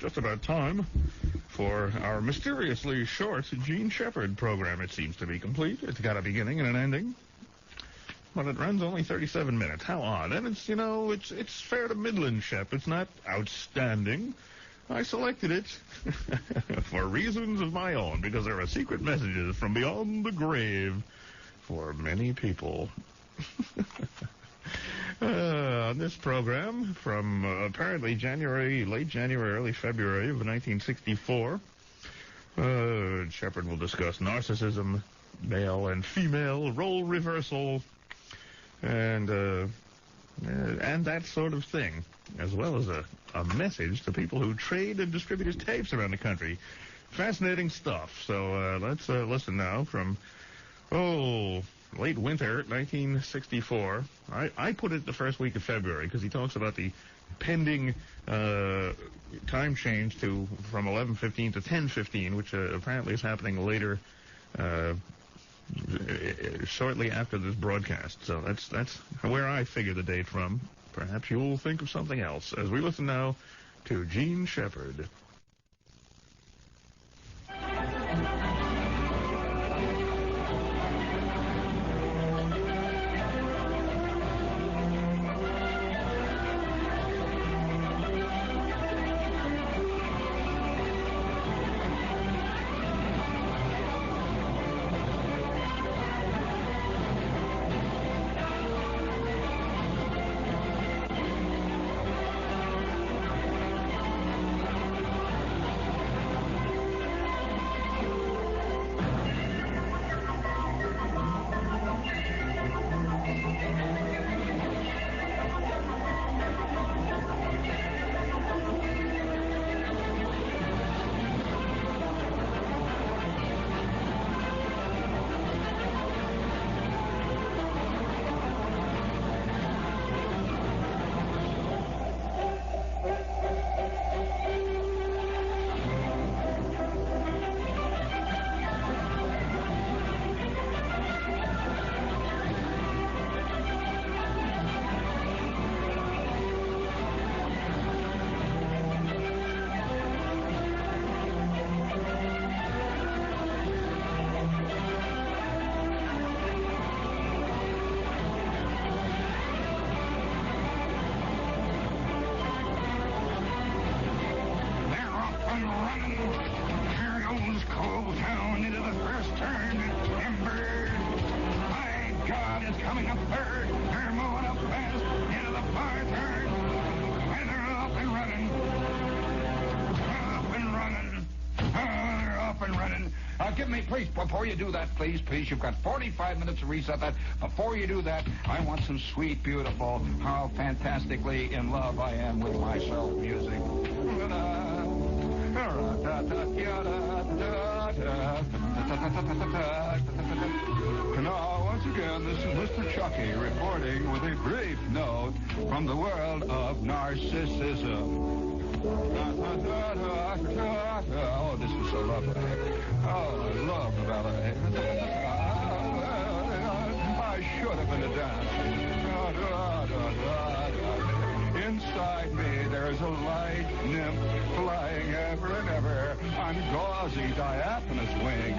just about time for our mysteriously short Gene Shepherd program. It seems to be complete. It's got a beginning and an ending. But it runs only 37 minutes. How odd. And it's, it's fair to Midland, Shep. It's not outstanding. I selected it for reasons of my own, because there are secret messages from beyond the grave for many people. On this program, from apparently late January, early February of 1964, Shepherd will discuss narcissism, male and female role reversal, and that sort of thing, as well as a message to people who trade and distribute his tapes around the country. Fascinating stuff. So let's listen now from, late winter 1964. I put it the first week of February because he talks about the pending time change from 11:15 to 10:15, which apparently is happening later, shortly after this broadcast. So that's where I figure the date from. Perhaps you'll think of something else as we listen now to Gene Shepherd. Give me, please, before you do that, please, you've got 45 minutes to reset that. Before you do that, I want some sweet, beautiful, how fantastically in love I am with myself music. Now, once again, this is Mr. Chucky reporting with a brief note from the world of narcissism. Oh, this is so lovely. Oh, I love the ballet. I should have been a dancer. Inside me, there's a light nymph flying ever and ever on gauzy diaphanous wings.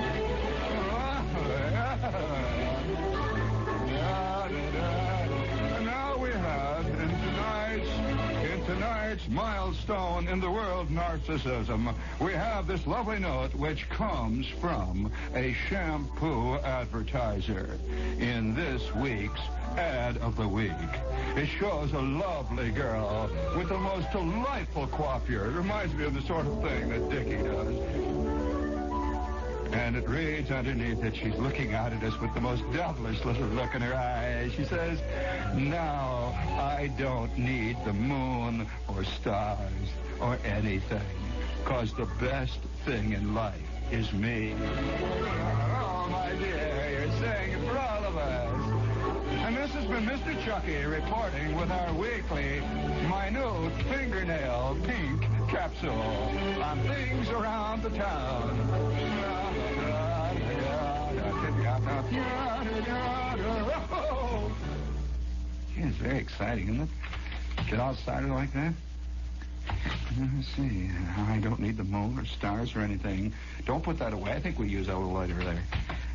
Now we have in tonight's milestone in the world narcissism, we have this lovely note which comes from a shampoo advertiser in this week's ad of the week. It shows a lovely girl with the most delightful coiffure. It reminds me of the sort of thing that Dickie does. And it reads underneath it, she's looking out at us with the most devilish little look in her eyes. She says, "Now I don't need the moon or stars or anything, 'cause the best thing in life is me." Oh, my dear, you're saying it for all of us. And this has been Mr. Chucky reporting with our weekly minute fingernail pink capsule on things around the town. It's very exciting, isn't it? Get all started like that. Let's see. I don't need the moon or stars or anything. Don't put that away. I think we use that a little later there.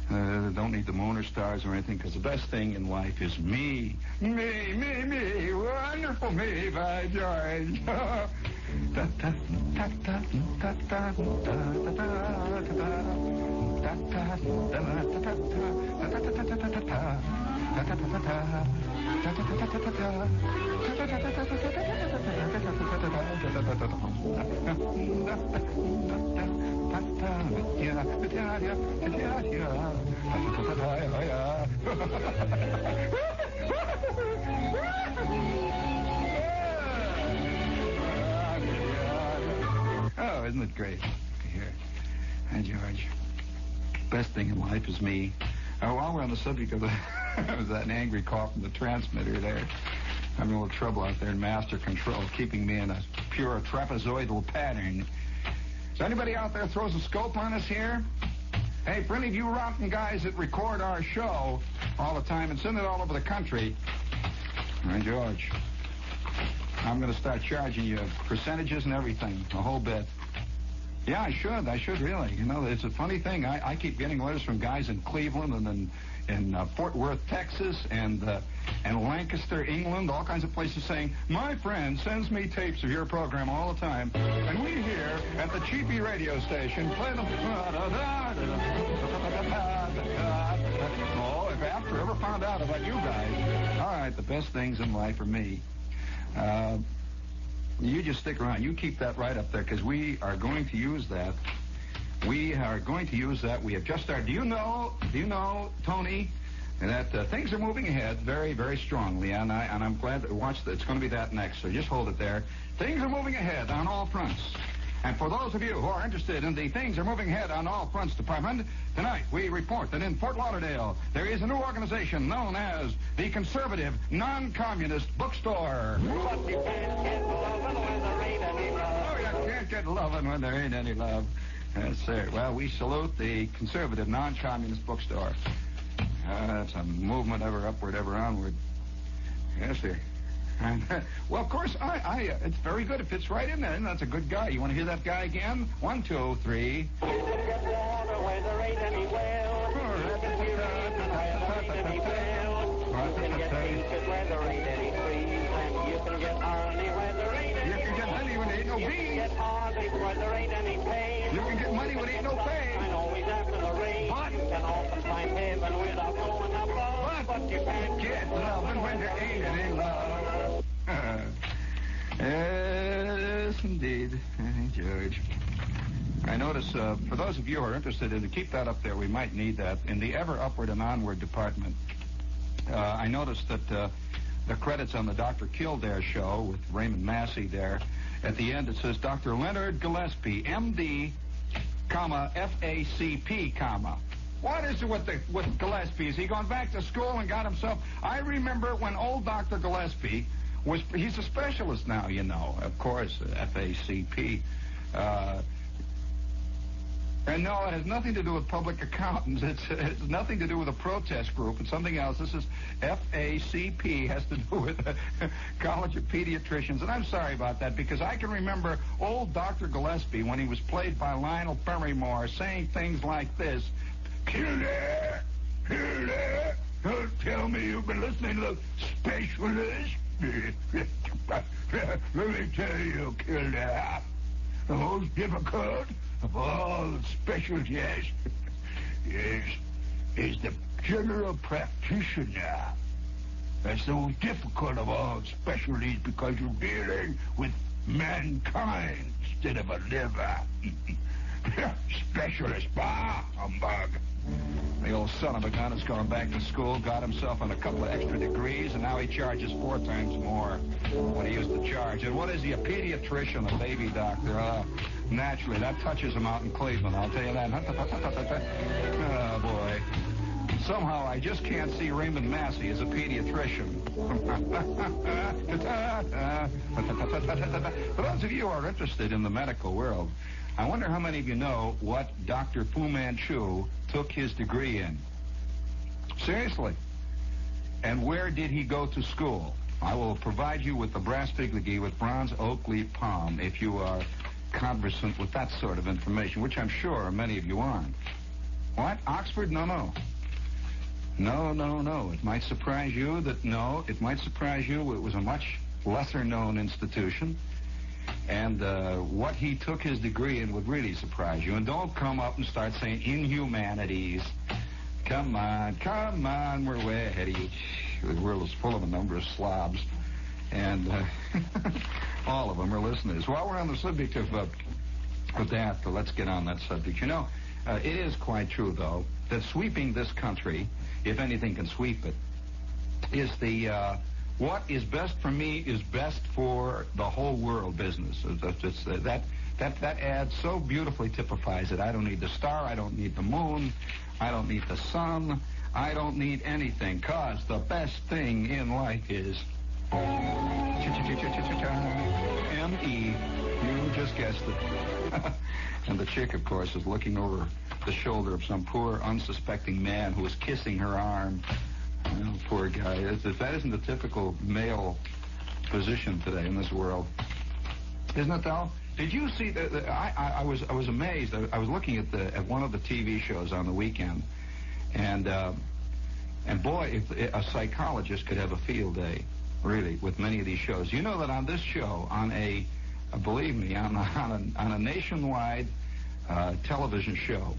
Don't need the moon or stars or anything, because the best thing in life is me. Me. Wonderful me, by George. Oh, isn't it great? Here. Hi, George. Best thing in life is me. While we're on the subject of that angry call from the transmitter there, having a little trouble out there in master control, keeping me in a pure trapezoidal pattern. Is anybody out there throws a scope on us here? Hey, for any of you rotten guys that record our show all the time and send it all over the country, hi, George, I'm going to start charging you percentages and everything, a whole bit. Yeah, I should really. You know, it's a funny thing. I keep getting letters from guys in Cleveland and in Fort Worth, Texas, and Lancaster, England, all kinds of places saying, my friend sends me tapes of your program all the time, and we here at the cheapy radio station play them. Oh, if After ever found out about you guys. All right, the best things in life are me. You just stick around. You keep that right up there, because we are going to use that. We are going to use that. We have just started. Do you know, Tony, that things are moving ahead very, very strongly, and I'm glad that it's going to be that next, so just hold it there. Things are moving ahead on all fronts. And for those of you who are interested in the Things Are Moving Ahead on All Fronts department, tonight we report that in Fort Lauderdale there is a new organization known as the Conservative Non-Communist Bookstore. But you can't get lovin' when there ain't any love. Oh, you can't get lovin' when there ain't any love. Yes, sir. Well, we salute the Conservative Non-Communist Bookstore. That's a movement ever upward, ever onward. Yes, sir. Well, of course, it's very good. It fits right in there. That's a good guy. You want to hear that guy again? 1, 2, 3. You can get water where there ain't any well. You can hear music where there ain't any bell. You can get peaches where there ain't any trees. And you can get honey where there ain't any. You can get honey when there ain't no You bees. can get heartache where there ain't any pain. You can get money when there ain't no pain. And always after the rain. But you can often find heaven without going above. But you can't get lovin' when there ain't any love. Yes, indeed. George. I notice, for those of you who are interested in to keep that up there, we might need that. In the ever upward and onward department, I noticed that the credits on the Dr. Kildare show with Raymond Massey there, at the end it says Dr. Leonard Gillespie, M.D., comma, F.A.C.P., comma. What is it with Gillespie? Is he gone back to school and got himself... I remember when old Dr. Gillespie he's a specialist now, you know, of course, FACP. And no, it has nothing to do with public accountants. It's nothing to do with a protest group. It's something else. This is FACP, has to do with the College of Pediatricians. And I'm sorry about that, because I can remember old Dr. Gillespie, when he was played by Lionel Barrymore, saying things like this. Kildare, don't tell me you've been listening to the specialist. Let me tell you, Kildare, the most difficult of all the specialties is the general practitioner. That's the most difficult of all specialties, because you're dealing with mankind instead of a liver. Specialist, bah, humbug. The old son of a gun has gone back to school, got himself on a couple of extra degrees, and now he charges 4 times more what he used to charge. And what is he, a pediatrician, a baby doctor? Naturally, that touches him out in Cleveland, I'll tell you that. Oh, boy. Somehow I just can't see Raymond Massey as a pediatrician. For those of you who are interested in the medical world, I wonder how many of you know what Dr. Fu Manchu took his degree in. Seriously. And where did he go to school? I will provide you with the brass figurine with bronze oak leaf palm if you are conversant with that sort of information, which I'm sure many of you aren't. What? Oxford? No. No. It might surprise you that, no, it might surprise you it was a much lesser-known institution. And what he took his degree in would really surprise you. And don't come up and start saying inhumanities. Come on, we're way ahead of you. The world is full of a number of slobs. And all of them are listeners. While we're on the subject of that, let's get on that subject. You know, it is quite true, though, that sweeping this country, if anything can sweep it, is the what is best for me is best for the whole world business. That ad so beautifully typifies it. I don't need the star. I don't need the moon. I don't need the sun. I don't need anything, because the best thing in life is M-E. You just guessed it. And the chick, of course, is looking over the shoulder of some poor, unsuspecting man who is kissing her arm. Oh, poor guy. That isn't the typical male position today in this world. Isn't it, though? Did you see that? I was amazed. I was looking at one of the TV shows on the weekend, and boy, if a psychologist could have a field day, really, with many of these shows. You know that on this show, believe me, on a nationwide television show,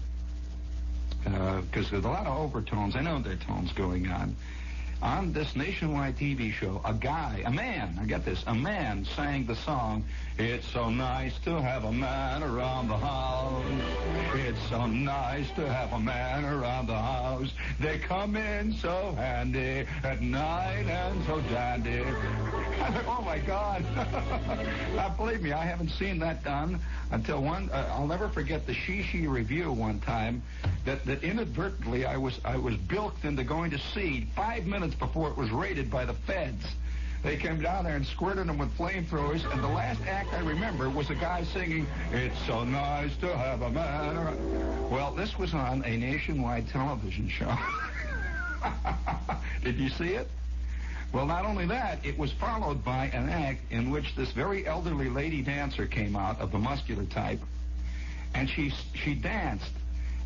because there's a lot of overtones. I know there are tones going on. On this nationwide TV show, a man sang the song, "It's so nice to have a man around the house. It's so nice to have a man around the house. They come in so handy at night and so dandy." I thought, oh, my God. Now, believe me, I haven't seen that done until I'll never forget the She review one time that inadvertently I was bilked into going to see 5 minutes before it was raided by the feds. They came down there and squirted them with flamethrowers, and the last act I remember was a guy singing, "It's so nice to have a man around." Well, this was on a nationwide television show. Did you see it? Well, not only that, it was followed by an act in which this very elderly lady dancer came out of the muscular type, and she danced.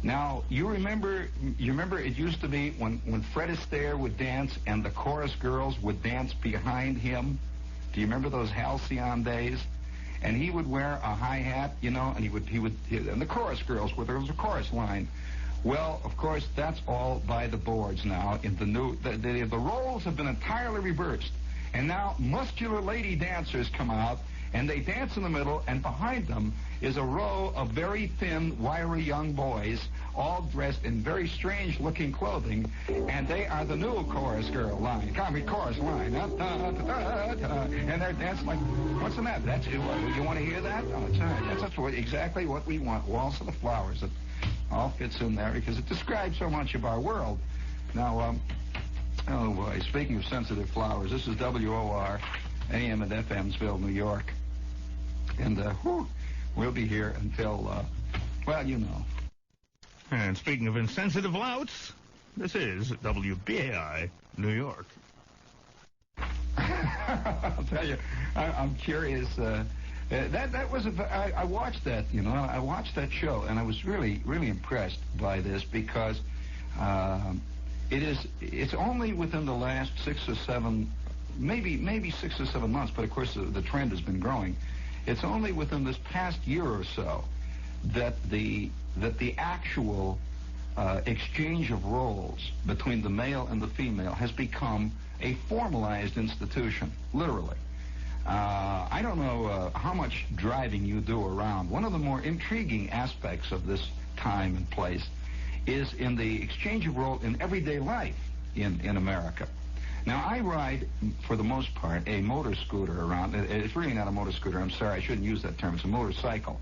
Now, you remember it used to be when Fred Astaire would dance and the chorus girls would dance behind him. Do you remember those halcyon days? And he would wear a high hat, you know, and and the chorus girls, there was a chorus line. Well, of course, that's all by the boards now. In the roles have been entirely reversed, and now muscular lady dancers come out, and they dance in the middle, and behind them is a row of very thin, wiry young boys, all dressed in very strange-looking clothing, and they are the new chorus girl line. Chorus line. And they're dancing like, what's the matter? That's you want to hear that? Oh, it's all right. That's exactly what we want. Waltz of the Flowers. It all fits in there because it describes so much of our world. Now, oh boy, speaking of sensitive flowers, this is WOR, AM and FMsville, New York. And we'll be here until, well, you know. And speaking of insensitive louts, this is WBAI, New York. I'll tell you, I'm curious. That was I watched that, you know. I watched that show, and I was really, really impressed by this because it's only within the last 6 or 7, maybe 6 or 7 months, but of course the trend has been growing. It's only within this past year or so that the actual exchange of roles between the male and the female has become a formalized institution, literally. I don't know how much driving you do around. One of the more intriguing aspects of this time and place is in the exchange of role in everyday life in America. Now, I ride, for the most part, a motor scooter around. It's really not a motor scooter. I'm sorry, I shouldn't use that term. It's a motorcycle.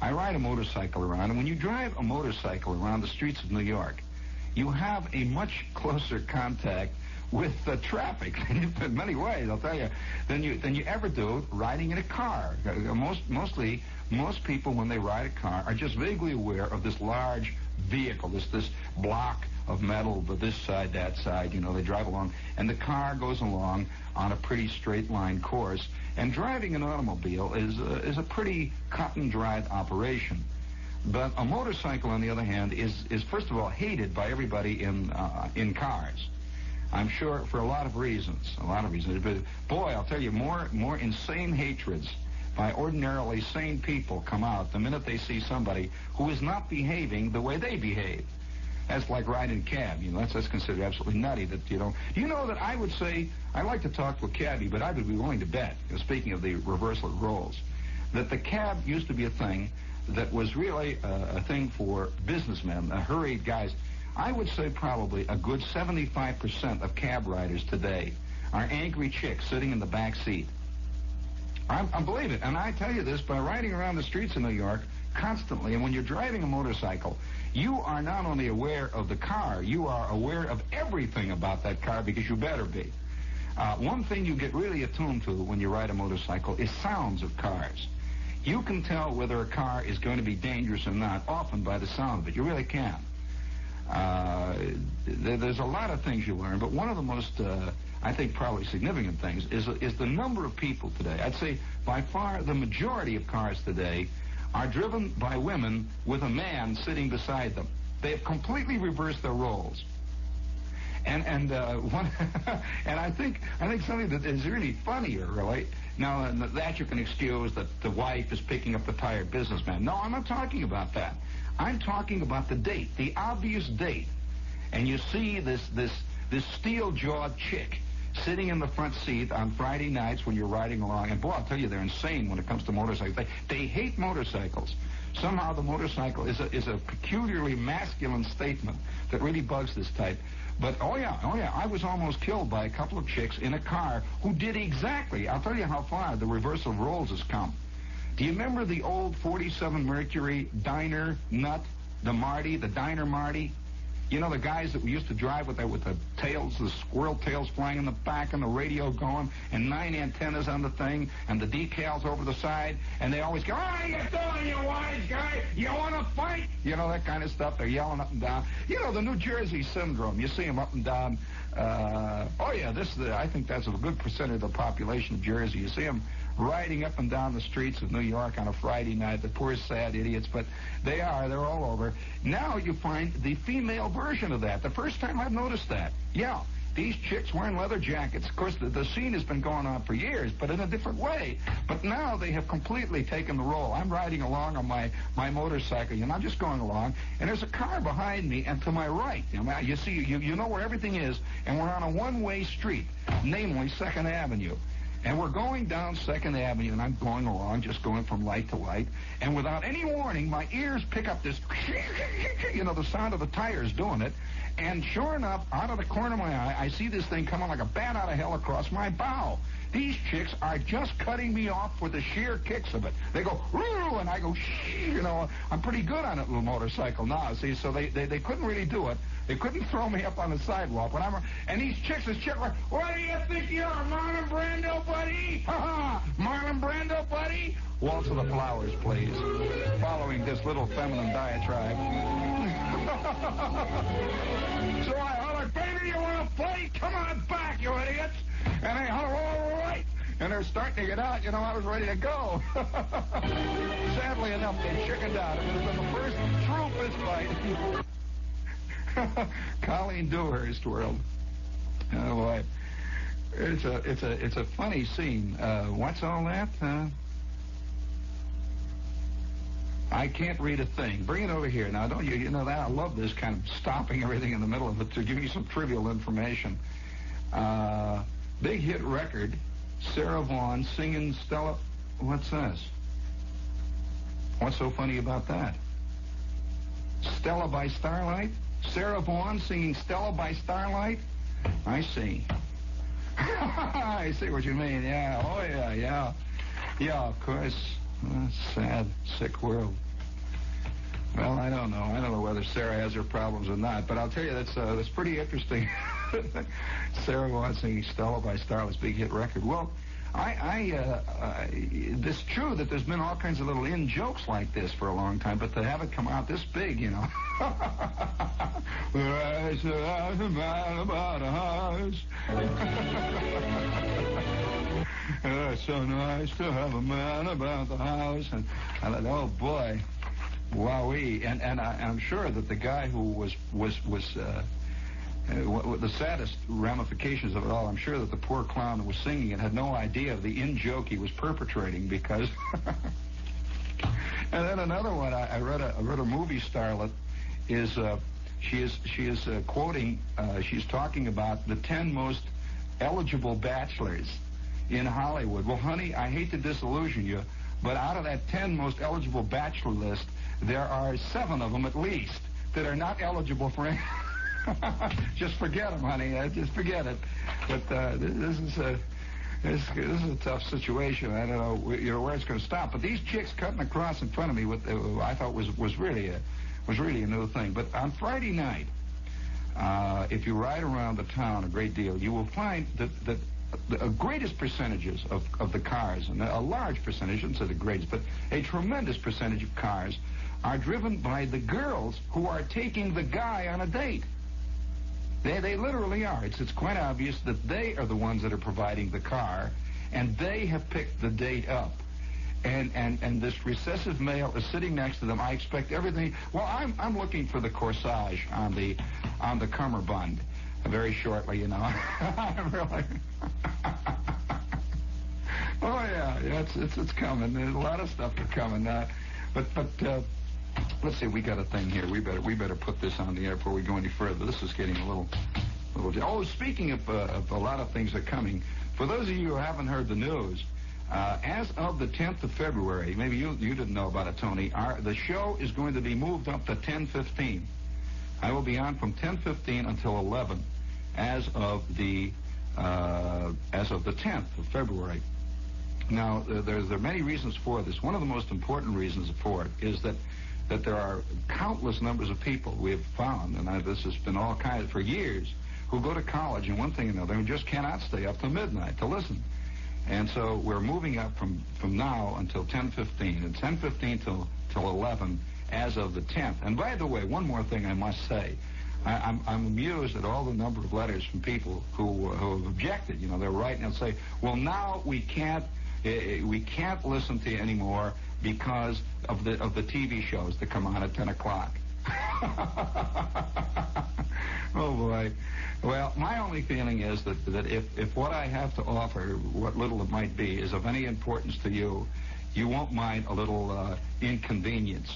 I ride a motorcycle around, and when you drive a motorcycle around the streets of New York, you have a much closer contact with the traffic in many ways, I'll tell you, than you ever do riding in a car. Most people, when they ride a car, are just vaguely aware of this large, vehicle, this block of metal, but this side, that side, you know, they drive along, and the car goes along on a pretty straight line course. And driving an automobile is a pretty cut and dried operation. But a motorcycle, on the other hand, is first of all hated by everybody in cars. I'm sure for a lot of reasons. But boy, I'll tell you, more insane hatreds by ordinarily sane people come out the minute they see somebody who is not behaving the way they behave. That's like riding a cab. You know, that's considered absolutely nutty. That you know. Do you know that I would say I like to talk to a cabbie, but I would be willing to bet, you know, speaking of the reversal of roles, that the cab used to be a thing that was really a thing for businessmen, hurried guys. I would say probably a good 75% of cab riders today are angry chicks sitting in the back seat. I believe it, and I tell you this by riding around the streets of New York constantly. And when you're driving a motorcycle, you are not only aware of the car, you are aware of everything about that car, because you better be. One thing you get really attuned to when you ride a motorcycle is sounds of cars. You can tell whether a car is going to be dangerous or not, often by the sound of it. You really can. There's a lot of things you learn, but one of the most, I think, probably significant things is the number of people today. I'd say by far the majority of cars today are driven by women with a man sitting beside them. They have completely reversed their roles. And I think something that is really funnier, really. Now, that you can excuse, that the wife is picking up the tired businessman. No, I'm not talking about that. I'm talking about the date, the obvious date. And you see this steel-jawed chick sitting in the front seat on Friday nights when you're riding along. And boy, I'll tell you, they're insane when it comes to motorcycles. They hate motorcycles. Somehow the motorcycle is a peculiarly masculine statement that really bugs this type. But, oh yeah, I was almost killed by a couple of chicks in a car who did exactly, I'll tell you how far the reversal of roles has come. Do you remember the old 47 Mercury diner nut, the diner Marty? You know, the guys that we used to drive with the tails, the squirrel tails flying in the back and the radio going and 9 antennas on the thing and the decals over the side, and they always go, "Oh, how you doing, you wise guy? You want to fight?" You know, that kind of stuff. They're yelling up and down. You know, the New Jersey syndrome. You see them up and down. I think that's a good percentage of the population of Jersey. You see them riding up and down the streets of New York on a Friday night. The poor, sad idiots, but they're all over. Now you find the female version of that. The first time I've noticed that. Yeah, these chicks wearing leather jackets. Of course, the scene has been going on for years, but in a different way. But now they have completely taken the role. I'm riding along on my motorcycle, and I'm just going along, and there's a car behind me, and to my right, you see, you know where everything is, and we're on a one-way street, namely 2nd Avenue. And we're going down 2nd Avenue, and I'm going along, just going from light to light. And without any warning, my ears pick up this, you know, the sound of the tires doing it. And sure enough, out of the corner of my eye, I see this thing coming like a bat out of hell across my bow. These chicks are just cutting me off with the sheer kicks of it. They go, "Woo!" and I go, "Shh!" You know, I'm pretty good on that little motorcycle now, see, so they couldn't really do it. They couldn't throw me up on the sidewalk. And these chicks, like, "What do you think you are, Marlon Brando, buddy? Ha-ha! Marlon Brando, buddy?" Waltz of the Flowers, please. Following this little feminine diatribe. So I hollered, "Baby, you want to play? Come on back, you idiots!" And they hollered, "All right." And they're starting to get out. You know, I was ready to go. Sadly enough, they chickened out. It was the first true fist fight. Colleen Dewhurst world. Oh boy, it's a funny scene. What's all that? I can't read a thing. Bring it over here now. Don't you? You know that I love this kind of stopping everything in the middle of it to give you some trivial information. Big hit record. Sarah Vaughan singing Stella. What's this? What's so funny about that? Stella by Starlight. Sarah Vaughan singing Stella by Starlight? I see. I see what you mean. Yeah. Oh, yeah. Yeah, of course. Sad, sick world. Well, I don't know. I don't know whether Sarah has her problems or not, but I'll tell you, that's pretty interesting. Sarah Vaughan singing Stella by Starlight's big hit record. Well, It's true that there's been all kinds of little in-jokes like this for a long time, but to have it come out this big, you know. There's a man about a house. It's so nice to have a man about the house. And I thought, oh, boy, wowee. And I'm sure that the guy who was the saddest ramifications of it all, I'm sure that the poor clown who was singing it had no idea of the in-joke he was perpetrating, because... And then another one, I read a movie starlet she is quoting, she's talking about the 10 most eligible bachelors in Hollywood. Well, honey, I hate to disillusion you, but out of that 10 most eligible bachelor list, there are 7 of them at least that are not eligible for any... Just forget them, honey. Just forget it. But this is a tough situation. I don't know, where it's going to stop. But these chicks cutting across in front of me, I thought was really a new thing. But on Friday night, if you ride around the town a great deal, you will find that the greatest percentages of the cars, and a large percentage, I shouldn't say the greatest, but a tremendous percentage of cars are driven by the girls who are taking the guy on a date. They literally are. It's quite obvious that they are the ones that are providing the car, and they have picked the date up. And this recessive male is sitting next to them. I expect everything. Well, I'm looking for the corsage on the cummerbund very shortly, you know. I'm really. Oh yeah, it's coming. There's a lot of stuff that's coming. But let's see, we got a thing here. We better put this on the air before we go any further. This is getting a little. Oh, speaking of a lot of things that are coming, for those of you who haven't heard the news, as of the 10th of February, maybe you didn't know about it, Tony. The show is going to be moved up to 10:15. I will be on from 10:15 until 11, as of the 10th of February. Now, there are many reasons for this. One of the most important reasons for it is that there are countless numbers of people we have found, and this has been all kinds for years, who go to college and one thing or another and just cannot stay up till midnight to listen. And so we're moving up from now until 10:15, and 10:15 till 11 as of the 10th. And by the way, one more thing I must say. I'm amused at all the number of letters from people who have objected. You know, they're writing and say, well, now we can't listen to you anymore because of the TV shows that come on at 10 o'clock. Oh, boy. Well, my only feeling is that if what I have to offer, what little it might be, is of any importance to you, you won't mind a little inconvenience.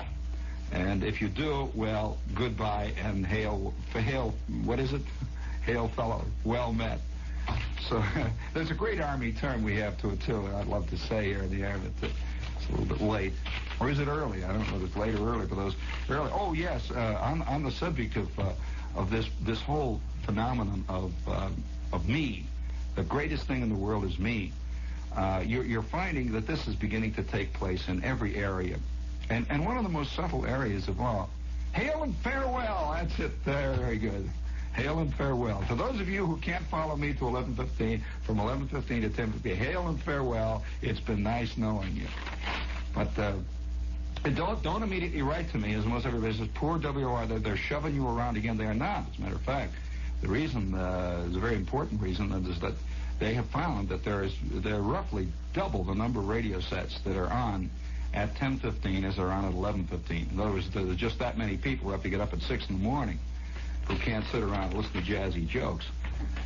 And if you do, well, goodbye and hail, what is it? Hail fellow, well met. So there's a great Army term we have to it, too, and I'd love to say here in the air, but it's a little bit late. Or is it early? I don't know if it's late or early for those early. Oh, yes, on the subject of this whole phenomenon of me, the greatest thing in the world is me. You're finding that this is beginning to take place in every area. And one of the most subtle areas of all, hail and farewell. That's it there. Very good. Hail and farewell. To those of you who can't follow me to 11:15, from 11:15 to 10:15, hail and farewell. It's been nice knowing you. But don't immediately write to me, as most everybody says, poor WR, they're shoving you around again. They are not. As a matter of fact, the reason is a very important reason, is that they have found that there are roughly double the number of radio sets that are on at 10:15 as are on at 11:15. In other words, there's just that many people who have to get up at 6 in the morning who can't sit around and listen to jazzy jokes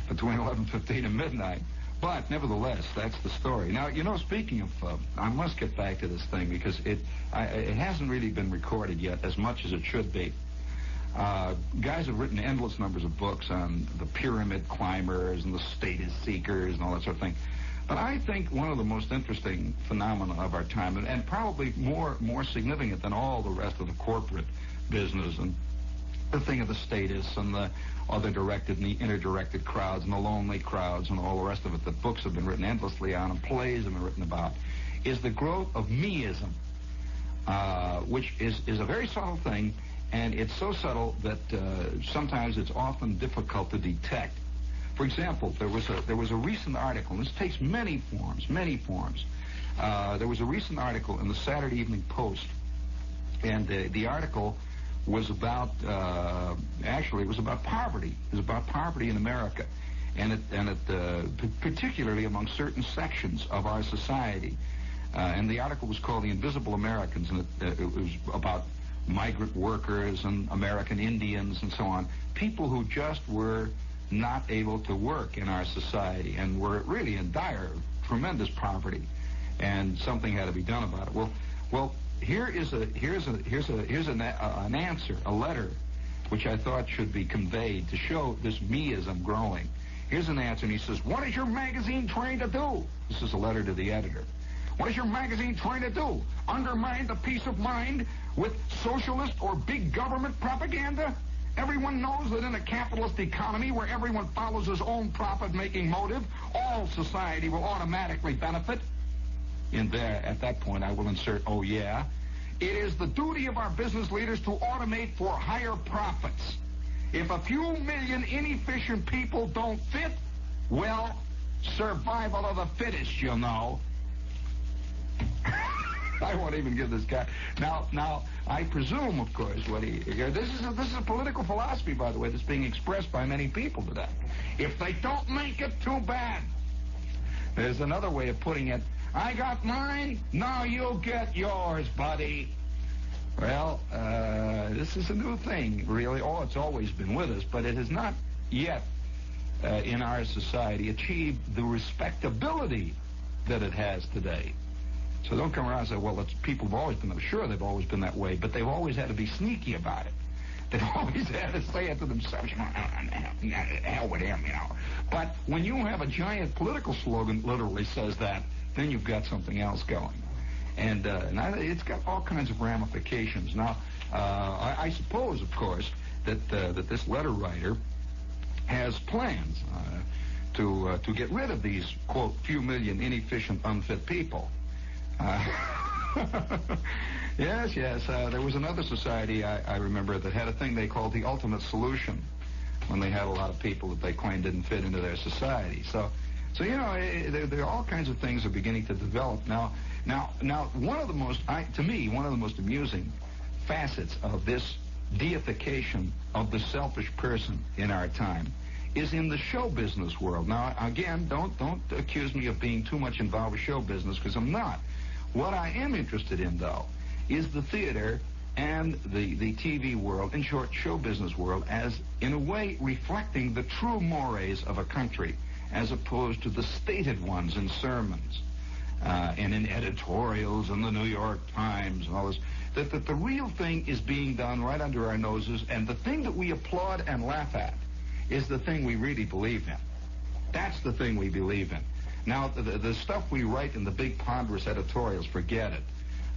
between 11:15 and midnight. But nevertheless, that's the story. Now, you know, speaking of, I must get back to this thing because it hasn't really been recorded yet as much as it should be. Guys have written endless numbers of books on the pyramid climbers and the status seekers and all that sort of thing. But I think one of the most interesting phenomena of our time, and probably more significant than all the rest of the corporate business and the thing of the status and the other directed and the inner-directed crowds and the lonely crowds and all the rest of it that books have been written endlessly on and plays have been written about, is the growth of meism, which is a very subtle thing, and it's so subtle that sometimes it's often difficult to detect. For example, there was a recent article, and this takes many forms. There was a recent article in the Saturday Evening Post, and the article was about actually it was about poverty. It was about poverty in America, and particularly among certain sections of our society. And the article was called "The Invisible Americans," and it was about migrant workers and American Indians and so on, people who just were not able to work in our society and were really in dire, tremendous poverty, and something had to be done about it. Well, here's an answer, a letter, which I thought should be conveyed to show this meism growing. Here's an answer, and he says, "What is your magazine trying to do?" This is a letter to the editor. "What is your magazine trying to do? Undermine the peace of mind with socialist or big government propaganda? Everyone knows that in a capitalist economy where everyone follows his own profit-making motive, all society will automatically benefit." In there, at that point, I will insert, "Oh yeah. It is the duty of our business leaders to automate for higher profits. If a few million inefficient people don't fit, well, survival of the fittest, you know." I won't even give this guy. Now, I presume, of course, this is a political philosophy, by the way, that's being expressed by many people today. If they don't make it, too bad. There's another way of putting it. "I got mine, now you get yours, buddy." Well, this is a new thing, really. Oh, it's always been with us, but it has not yet, in our society, achieved the respectability that it has today. So don't come around and say, well, people have always been, sure, they've always been that way, but they've always had to be sneaky about it. They've always had to say it to themselves, hell with him, But when you have a giant political slogan literally says that, then you've got something else going. And it's got all kinds of ramifications. Now, I suppose, of course, that this letter writer has plans to get rid of these, quote, few million inefficient, unfit people. Yes. There was another society I remember that had a thing they called the ultimate solution when they had a lot of people that they claimed didn't fit into their society. So there are all kinds of things are beginning to develop now. One of the most amusing facets of this deification of the selfish person in our time is in the show business world. Now, again, don't accuse me of being too much involved with show business, because I'm not. What I am interested in, though, is the theater and the TV world, in short, show business world, as, in a way, reflecting the true mores of a country, as opposed to the stated ones in sermons and in editorials in the New York Times and all this. That the real thing is being done right under our noses, and the thing that we applaud and laugh at is the thing we really believe in. That's the thing we believe in. Now, the stuff we write in the big ponderous editorials, forget it.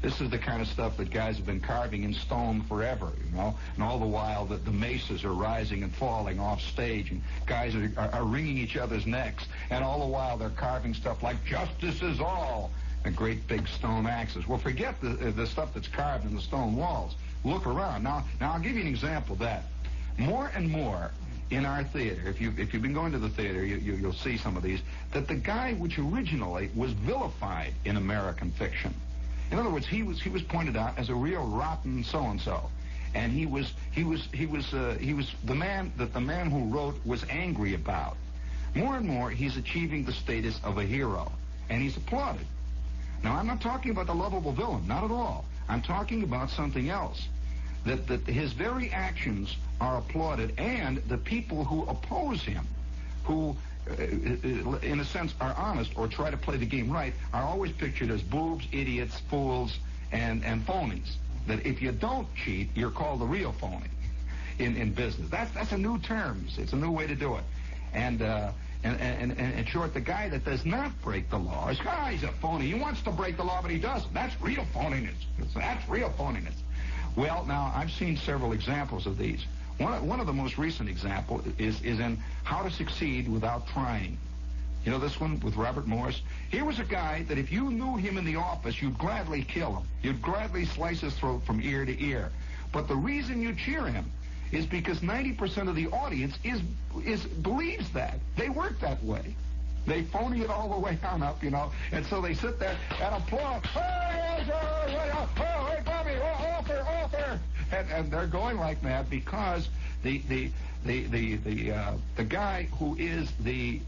This is the kind of stuff that guys have been carving in stone forever, and all the while that the mesas are rising and falling off stage, and guys are wringing each other's necks, and all the while they're carving stuff like "Justice is all," and great big stone axes. Well, forget the stuff that's carved in the stone walls. Look around. Now I'll give you an example of that. More and more in our theater, if you've been going to the theater, you'll see some of these, that the guy which originally was vilified in American fiction. In other words, he was pointed out as a real rotten so-and-so, and he was the man that the man who wrote was angry about. More and more, he's achieving the status of a hero, and he's applauded. Now, I'm not talking about the lovable villain, not at all. I'm talking about something else. That his very actions are applauded, and the people who oppose him, who, in a sense, are honest or try to play the game right, are always pictured as boobs, idiots, fools, and phonies. That if you don't cheat, you're called a real phony in business. That's a new term. It's a new way to do it. And in short, the guy that does not break the law is, he's a phony. He wants to break the law, but he doesn't. That's real phoniness. That's real phoniness. Well, now, I've seen several examples of these. One of the most recent examples is in How to Succeed Without Trying. You know this one with Robert Morris? Here was a guy that if you knew him in the office, you'd gladly kill him. You'd gladly slice his throat from ear to ear. But the reason you cheer him is because 90% of the audience believes that. They work that way. They phony it all the way on up, you know, and so they sit there and applaud. Hey, Bobby, offer. And they're going like that because the guy who is the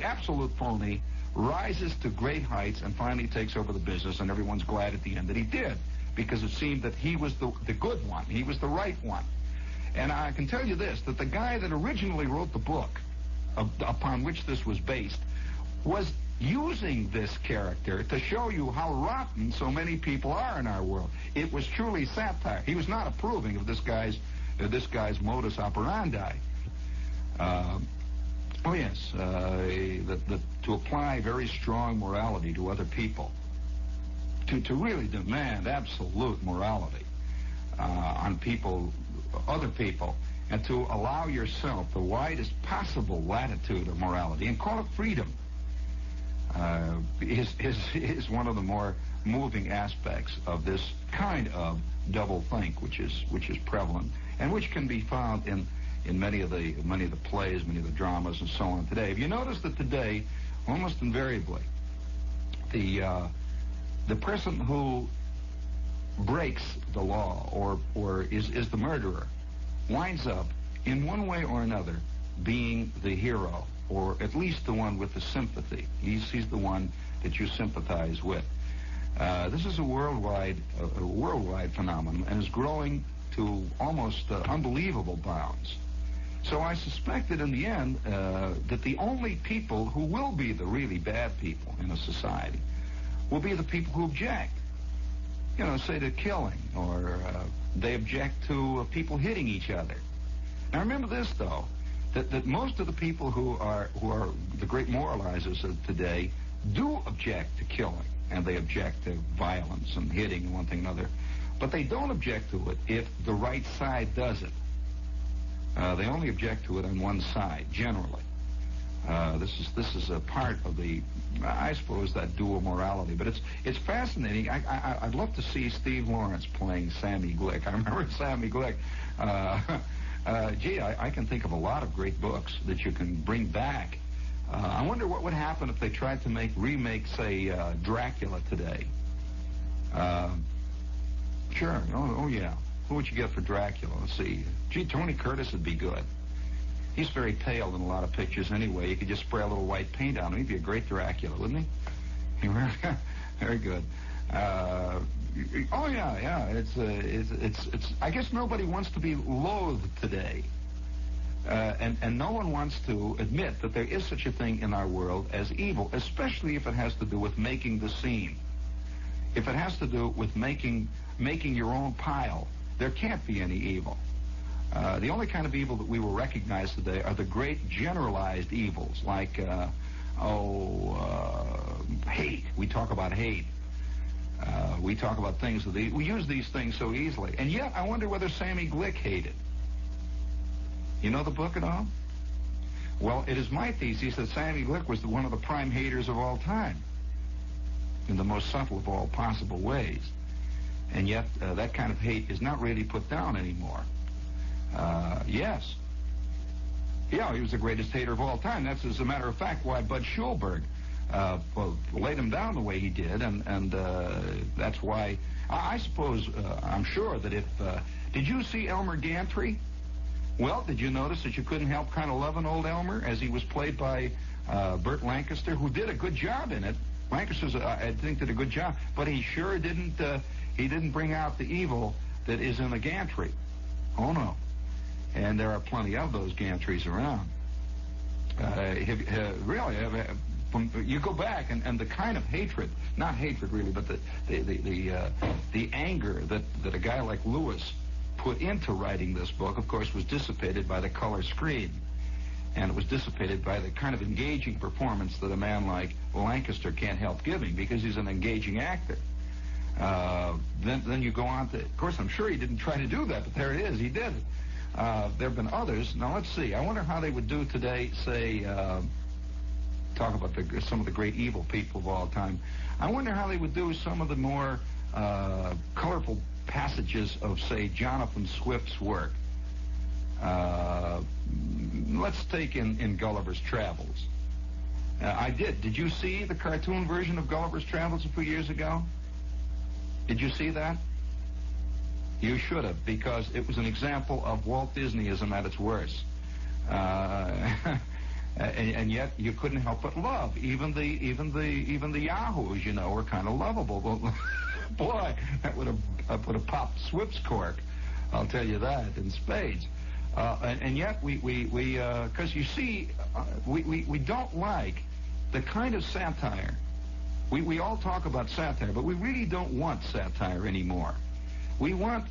absolute phony rises to great heights and finally takes over the business, and everyone's glad at the end that he did, because it seemed that he was the good one. He was the right one. And I can tell you this, that the guy that originally wrote the book upon which this was based was using this character to show you how rotten so many people are in our world. It was truly satire. He was not approving of this guy's modus operandi. To apply very strong morality to other people, to really demand absolute morality on other people, and to allow yourself the widest possible latitude of morality and call it freedom is one of the more moving aspects of this kind of doublethink, which is prevalent and which can be found in many of the plays, many of the dramas, and so on today. Have you noticed that today, almost invariably, the person who breaks the law or is the murderer winds up, in one way or another, being the hero, or at least the one with the sympathy. He's the one that you sympathize with. This is a worldwide phenomenon and is growing to almost unbelievable bounds. So I suspect that in the end, that the only people who will be the really bad people in a society will be the people who object. You know, say to killing, or they object to people hitting each other. Now remember this, though, that most of the people who are the great moralizers of today do object to killing, and they object to violence and hitting and one thing and another, but they don't object to it if the right side does it. They only object to it on one side, generally. This is a part of I suppose, that dual morality. But it's fascinating. I'd love to see Steve Lawrence playing Sammy Glick. I remember Sammy Glick. I can think of a lot of great books that you can bring back. I wonder what would happen if they tried to remake, say, Dracula today. Sure. Oh, yeah. Who would you get for Dracula? Let's see. Tony Curtis would be good. He's very pale in a lot of pictures anyway. You could just spray a little white paint on him. He'd be a great Dracula, wouldn't he? Very good. It's. I guess nobody wants to be loathed today, and no one wants to admit that there is such a thing in our world as evil, especially if it has to do with making the scene. If it has to do with making your own pile, there can't be any evil. The only kind of evil that we will recognize today are the great generalized evils, like, hate. We talk about hate. We talk about things. We use these things so easily. And yet, I wonder whether Sammy Glick hated. You know the book at all? Well, it is my thesis that Sammy Glick was one of the prime haters of all time, in the most subtle of all possible ways. And yet, that kind of hate is not really put down anymore. Yes. Yeah, he was the greatest hater of all time. That's, as a matter of fact, why Bud Schulberg laid him down the way he did, and that's why I suppose, I'm sure that if... did you see Elmer Gantry? Well, did you notice that you couldn't help kind of loving old Elmer, as he was played by Burt Lancaster, who did a good job in it? Lancaster's, I think, did a good job, but he sure didn't... he didn't bring out the evil that is in the Gantry. Oh, no. And there are plenty of those Gantrys around. You go back, and the kind of hatred, not hatred really, but the anger that a guy like Lewis put into writing this book, of course, was dissipated by the color screen. And it was dissipated by the kind of engaging performance that a man like Lancaster can't help giving, because he's an engaging actor. Then you go on to... Of course, I'm sure he didn't try to do that, but there it is. He did it. There have been others. Now, let's see. I wonder how they would do today, say, talk about some of the great evil people of all time. I wonder how they would do some of the more colorful passages of, say, Jonathan Swift's work. Let's take in Gulliver's Travels. Did you see the cartoon version of Gulliver's Travels a few years ago? Did you see that? You should have, because it was an example of Walt Disneyism at its worst. And yet you couldn't help but love. Even the Yahoos, you know, were kind of lovable. Boy, that would have popped Swift's cork. I'll tell you that in spades. And yet because you see, we don't like the kind of satire. We all talk about satire, but we really don't want satire anymore. We want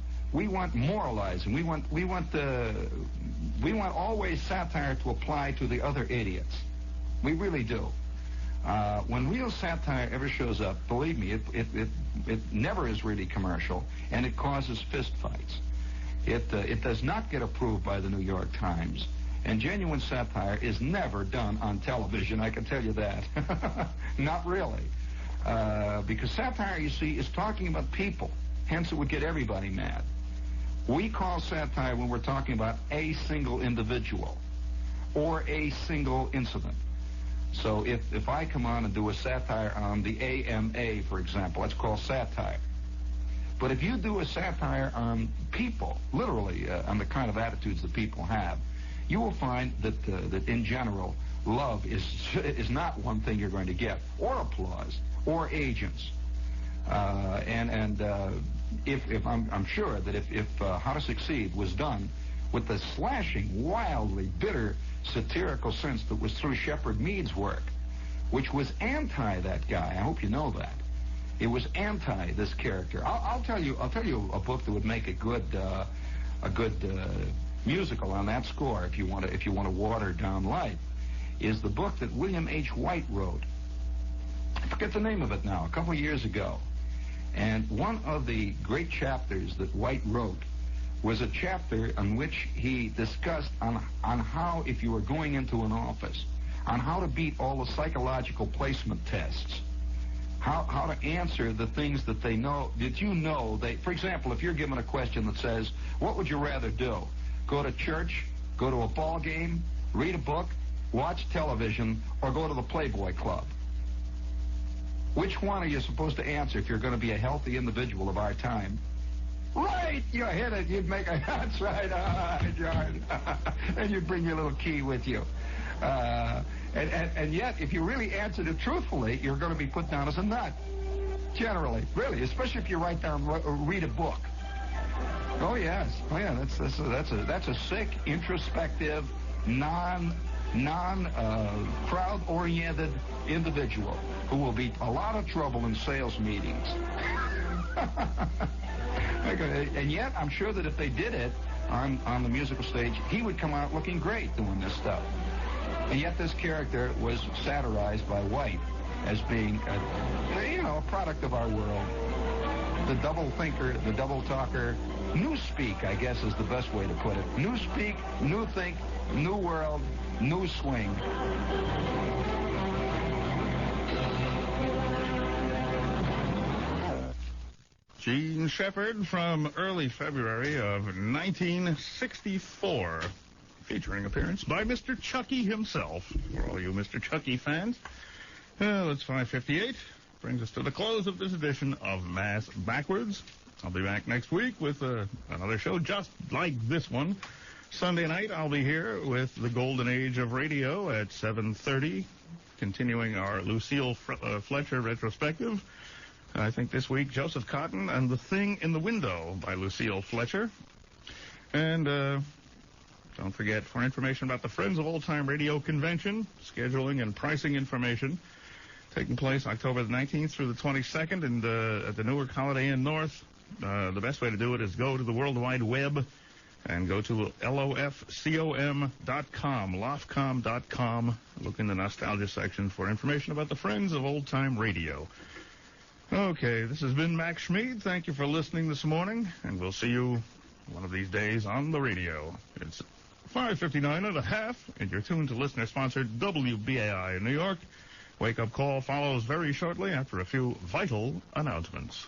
moralizing. We want always satire to apply to the other idiots. We really do. When real satire ever shows up, believe me, it never is really commercial, and it causes fistfights. It does not get approved by the New York Times, and genuine satire is never done on television. I can tell you that. Not really, because satire, you see, is talking about people. Hence, it would get everybody mad. We call satire when we're talking about a single individual or a single incident. So if I come on and do a satire on the AMA, for example, that's called satire. But if you do a satire on people, literally on the kind of attitudes that people have, you will find that in general, love is not one thing you're going to get, or applause, or agents. If I'm sure that if How to Succeed was done with the slashing, wildly bitter, satirical sense that was through Shepard Mead's work, which was anti that guy. I hope you know that. It was anti this character. I'll tell you a book that would make a good musical on that score. If you want to water down life, is the book that William H. White wrote. I forget the name of it now. A couple of years ago. And one of the great chapters that White wrote was a chapter on which he discussed on how, if you were going into an office, on how to beat all the psychological placement tests, how to answer the things that they know, that you know. For example, if you're given a question that says, what would you rather do? Go to church, go to a ball game, read a book, watch television, or go to the Playboy Club? Which one are you supposed to answer if you're going to be a healthy individual of our time? Right, you hit it. You'd make a, that's right, John. And you'd bring your little key with you. And yet, if you really answered it truthfully, you're going to be put down as a nut. Generally, really, especially if you write down or read a book. Oh yes, that's a sick, introspective, crowd-oriented individual who will be a lot of trouble in sales meetings. And yet, I'm sure that if they did it on the musical stage, he would come out looking great doing this stuff. And yet this character was satirized by White as being, a product of our world. The double thinker, the double talker. New speak, I guess, is the best way to put it. New speak, new think, new world, new swing. Gene Shepard from early February of 1964, featuring appearance by Mr. Chucky himself. For all you Mr. Chucky fans, it's 5:58. Brings us to the close of this edition of Mass Backwards. I'll be back next week with another show just like this one. Sunday night, I'll be here with the Golden Age of Radio at 7:30, continuing our Lucille Fletcher retrospective. I think this week, Joseph Cotton and The Thing in the Window by Lucille Fletcher. And don't forget, for information about the Friends of Old Time Radio Convention, scheduling and pricing information, taking place October the 19th through the 22nd at the Newark Holiday Inn North. The best way to do it is go to the World Wide Web and go to lofcom.com. Look in the nostalgia section for information about the Friends of Old Time Radio. Okay, this has been Max Schmid. Thank you for listening this morning, and we'll see you one of these days on the radio. It's 5:59 and a half, and you're tuned to listener-sponsored WBAI in New York. Wake-up call follows very shortly after a few vital announcements.